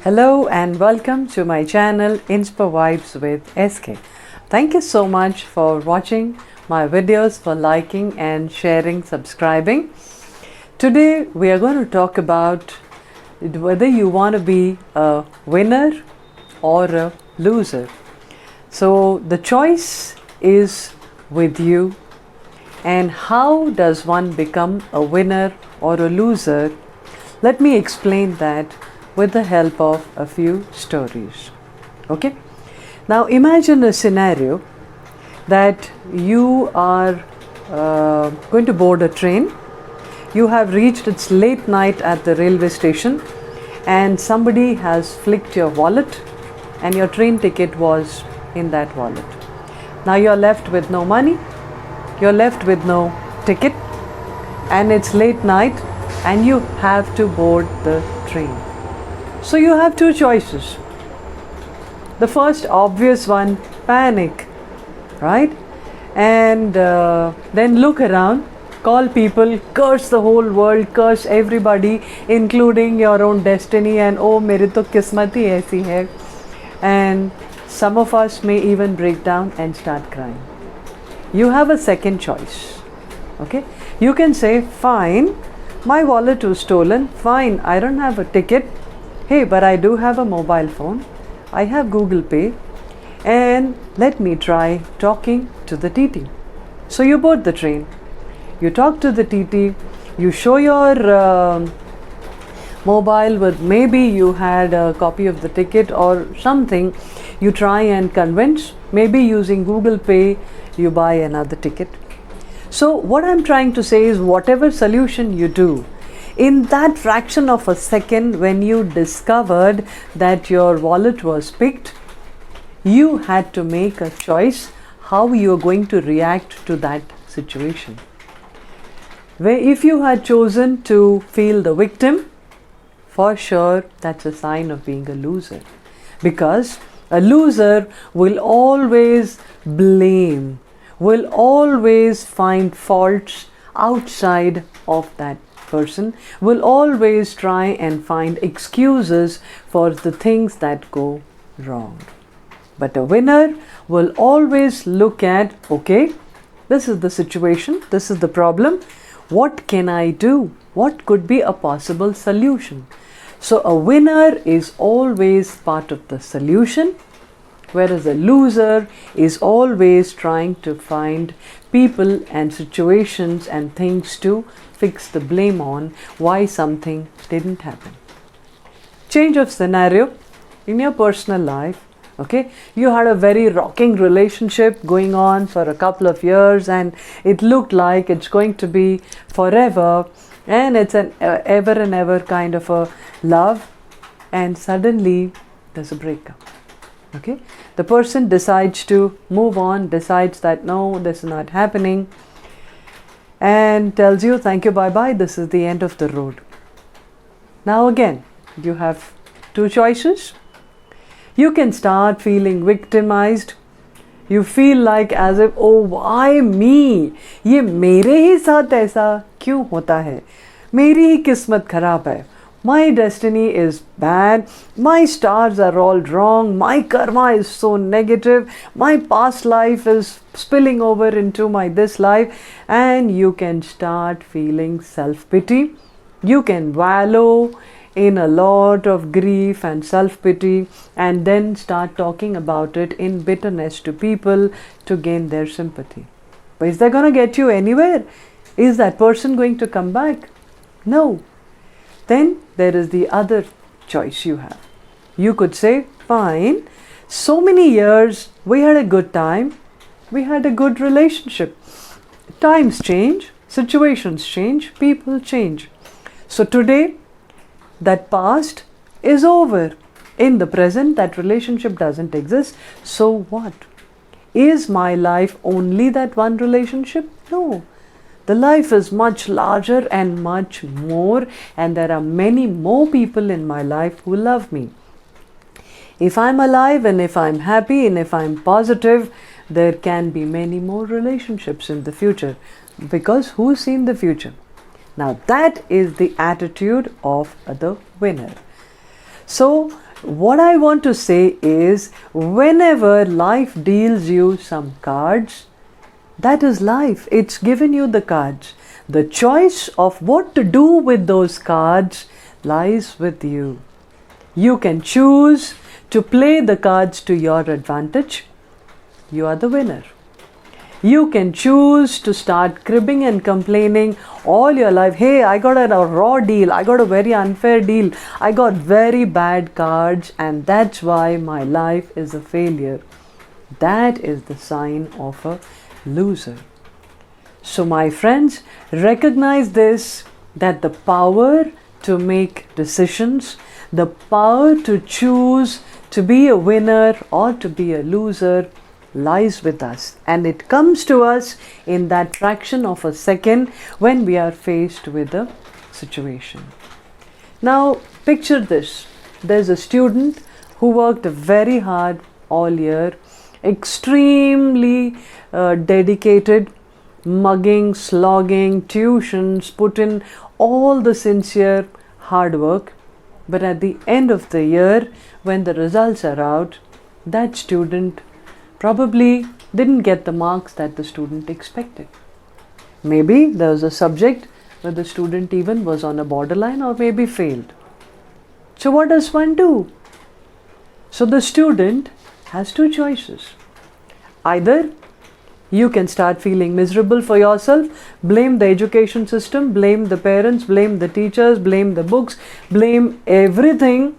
Hello and welcome to my channel Inspo Vibes with SK. Thank you so much for watching my videos, for liking and sharing, subscribing. Today we are going to talk about whether you want to be a winner or a loser. So the choice is with you. And how does one become a winner or a loser? Let me explain that with the help of a few stories. Okay? Now imagine a scenario that you are going to board a train. You have reached, it's late night at the railway station, and somebody has flicked your wallet and your train ticket was in that wallet. Now you're left with no money, you're left with no ticket, and it's late night and you have to board the train. So you have two choices. The first obvious one, panic, right? And then look around, call people, curse the whole world, curse everybody, including your own destiny, and oh, मेरी तो किस्मत ही ऐसी है. And some of us may even break down and start crying. You have a second choice. Okay? You can say, fine, my wallet was stolen, fine, I don't have a ticket. Hey, but I do have a mobile phone, I have Google Pay, and let me try talking to the TT. So you board the train, you talk to the TT, you show your mobile with, maybe you had a copy of the ticket or something, you try and convince, maybe using Google Pay, you buy another ticket. So what I'm trying to say is, whatever solution you do, in that fraction of a second when you discovered that your wallet was picked, you had to make a choice how you are going to react to that situation. Where if you had chosen to feel the victim, for sure that's a sign of being a loser. Because a loser will always blame, will always find faults outside of that person, will always try and find excuses for the things that go wrong. But a winner will always look at, okay, this is the situation, this is the problem, what can I do? What could be a possible solution? So a winner is always part of the solution, whereas a loser is always trying to find people and situations and things to fix the blame on why something didn't happen. Change of scenario in your personal life. Okay, you had a very rocking relationship going on for a couple of years and it looked like it's going to be forever, and it's an ever and ever kind of a love, and suddenly there's a breakup. Okay, the person decides to move on, decides that no, this is not happening, and tells you thank you, bye bye, this is the end of the road. Now again, you have two choices. You can start feeling victimized. You feel like as if, oh, why me? ये मेरे ही साथ ऐसा क्यों होता है? मेरी ही किस्मत खराब है. My destiny is bad. My stars are all wrong. My karma is so negative. My past life is spilling over into my this life. And you can start feeling self-pity. You can wallow in a lot of grief and self-pity, and then start talking about it in bitterness to people to gain their sympathy. But is that going to get you anywhere? Is that person going to come back? No. Then there is the other choice you have. You could say, fine, so many years we had a good time, we had a good relationship. Times change, situations change, people change. So today, that past is over. In the present, that relationship doesn't exist. So what? Is my life only that one relationship? No. The life is much larger and much more, and there are many more people in my life who love me. If I'm alive and if I'm happy and if I'm positive, there can be many more relationships in the future, because who's seen the future? Now that is the attitude of the winner. So what I want to say is, whenever life deals you some cards, that is life. It's given you the cards. The choice of what to do with those cards lies with you. You can choose to play the cards to your advantage. You are the winner. You can choose to start cribbing and complaining all your life. Hey, I got a raw deal. I got a very unfair deal. I got very bad cards, and that's why my life is a failure. That is the sign of a loser. So my friends, recognize this, that the power to make decisions, the power to choose to be a winner or to be a loser lies with us, and it comes to us in that fraction of a second when we are faced with a situation. Now picture this. There's a student who worked very hard all year, extremely dedicated, mugging, slogging, tuitions, put in all the sincere hard work, but at the end of the year, when the results are out, that student probably didn't get the marks that the student expected. Maybe there was a subject where the student even was on a borderline or maybe failed. So what does one do? So the student has two choices. Either you can start feeling miserable for yourself, blame the education system, blame the parents, blame the teachers, blame the books, blame everything,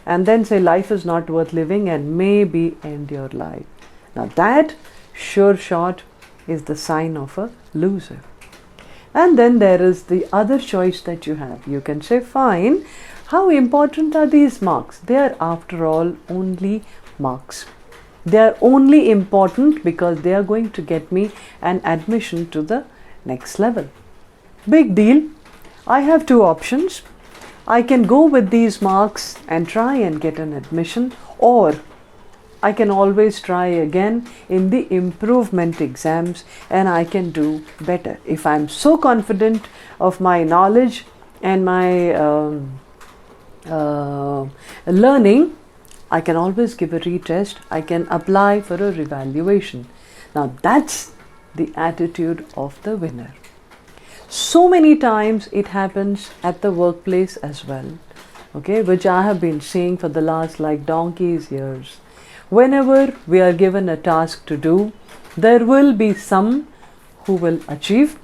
and then say life is not worth living and maybe end your life. Now that sure shot is the sign of a loser. And then there is the other choice that you have. You can say, fine, how important are these marks? They are after all only marks. They are only important because they are going to get me an admission to the next level. Big deal. I have two options. I can go with these marks and try and get an admission, or I can always try again in the improvement exams and I can do better. If I'm so confident of my knowledge and my learning, I can always give a retest. I can apply for a revaluation. Now that's the attitude of the winner. So many times it happens at the workplace as well, okay, which I have been seeing for the last like donkey's years. Whenever we are given a task to do, there will be some who will achieve,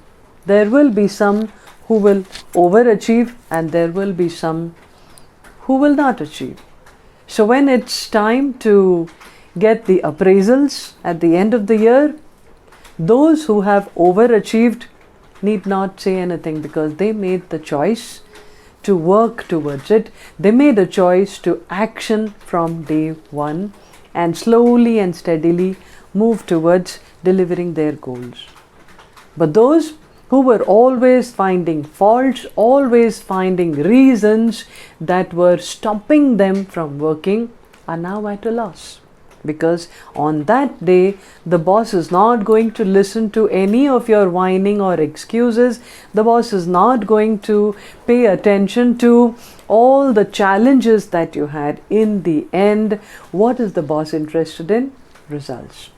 there will be some who will overachieve, and there will be some who will not achieve. So when it's time to get the appraisals at the end of the year, those who have overachieved need not say anything because they made the choice to work towards it. They made a choice to action from day one and slowly and steadily move towards delivering their goals. But those who were always finding faults, always finding reasons that were stopping them from working, are now at a loss. Because on that day, the boss is not going to listen to any of your whining or excuses. The boss is not going to pay attention to all the challenges that you had. In the end, what is the boss interested in? Results.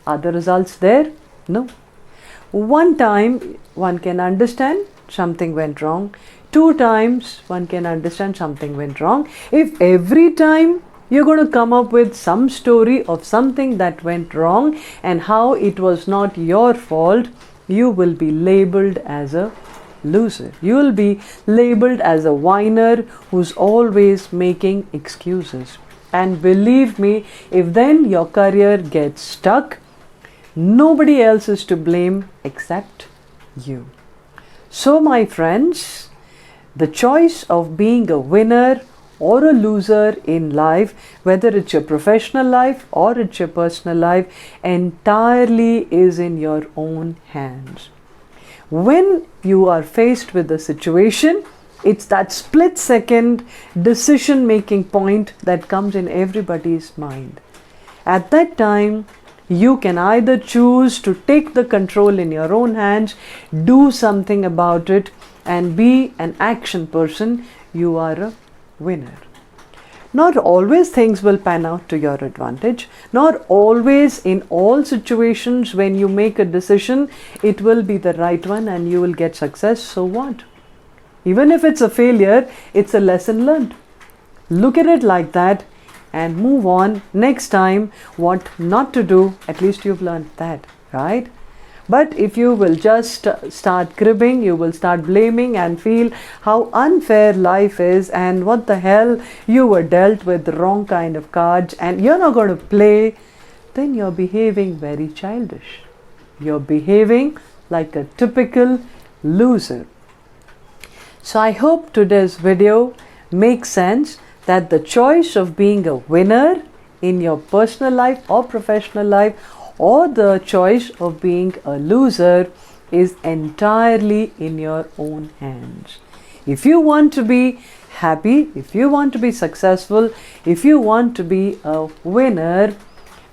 Are the results there? No. One time one can understand something went wrong. Two times one can understand something went wrong. If every time you're going to come up with some story of something that went wrong and how it was not your fault, you will be labeled as a loser. You will be labeled as a whiner who's always making excuses. And believe me, if then your career gets stuck, nobody else is to blame except you. So my friends, the choice of being a winner or a loser in life, whether it's your professional life or it's your personal life, entirely is in your own hands. When you are faced with a situation, it's that split second decision making point that comes in everybody's mind. At that time, you can either choose to take the control in your own hands, do something about it, and be an action person. You are a winner. Not always things will pan out to your advantage. Not always in all situations when you make a decision, it will be the right one and you will get success. So what? Even if it's a failure, it's a lesson learned. Look at it like that and move on. Next time, what not to do, at least you've learned that, right? But if you will just start cribbing, you will start blaming and feel how unfair life is and what the hell, you were dealt with the wrong kind of cards and you're not going to play, then you're behaving very childish. You're behaving like a typical loser. So I hope today's video makes sense, that the choice of being a winner in your personal life or professional life, or the choice of being a loser, is entirely in your own hands. If you want to be happy, if you want to be successful, if you want to be a winner,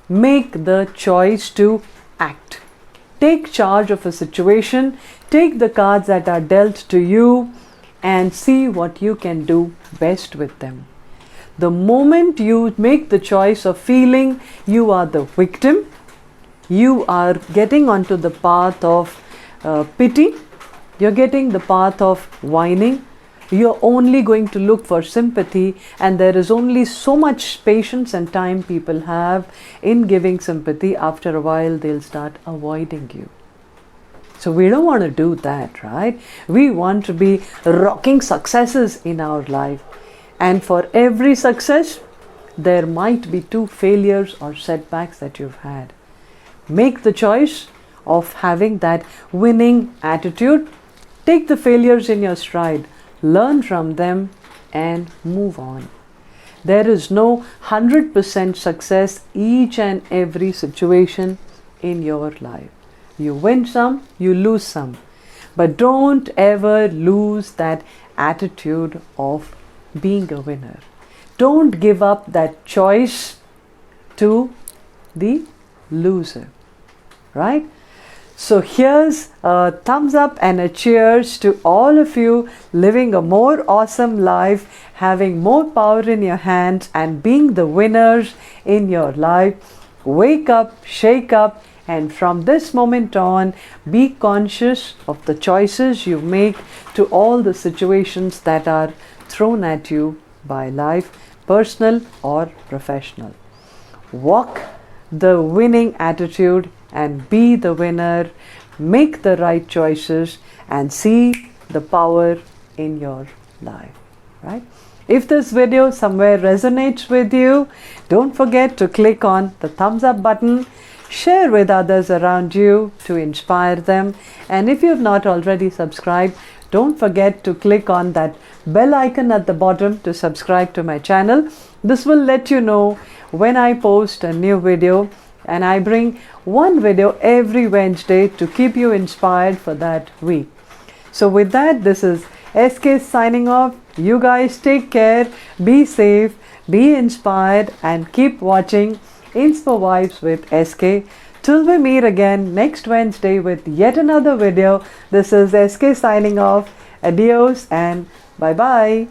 make the choice to act. Take charge of a situation, take the cards that are dealt to you and see what you can do best with them. The moment you make the choice of feeling you are the victim, you are getting onto the path of pity, you're getting the path of whining, you're only going to look for sympathy, and there is only so much patience and time people have in giving sympathy. After a while, they'll start avoiding you. So we don't want to do that, right? We want to be rocking successes in our life. And for every success, there might be 2 failures or setbacks that you've had. Make the choice of having that winning attitude. Take the failures in your stride, learn from them and move on. There is no 100% success each and every situation in your life. You win some, you lose some. But don't ever lose that attitude of being a winner. Don't give up that choice to the loser. Right? So here's a thumbs up and a cheers to all of you living a more awesome life, having more power in your hands and being the winners in your life. Wake up, shake up, and from this moment on, be conscious of the choices you make to all the situations that are thrown at you by life, personal or professional. Walk the winning attitude and be the winner. Make the right choices and see the power in your life, right? If this video somewhere resonates with you, don't forget to click on the thumbs up button, share with others around you to inspire them, and if you have not already subscribed, don't forget to click on that bell icon at the bottom to subscribe to my channel. This will let you know when I post a new video, and I bring one video every Wednesday to keep you inspired for that week. So with that, this is SK signing off. You guys take care, be safe, be inspired, and keep watching Inspo Vibes with SK. Till we meet again next Wednesday with yet another video, this is SK signing off. Adios and bye-bye.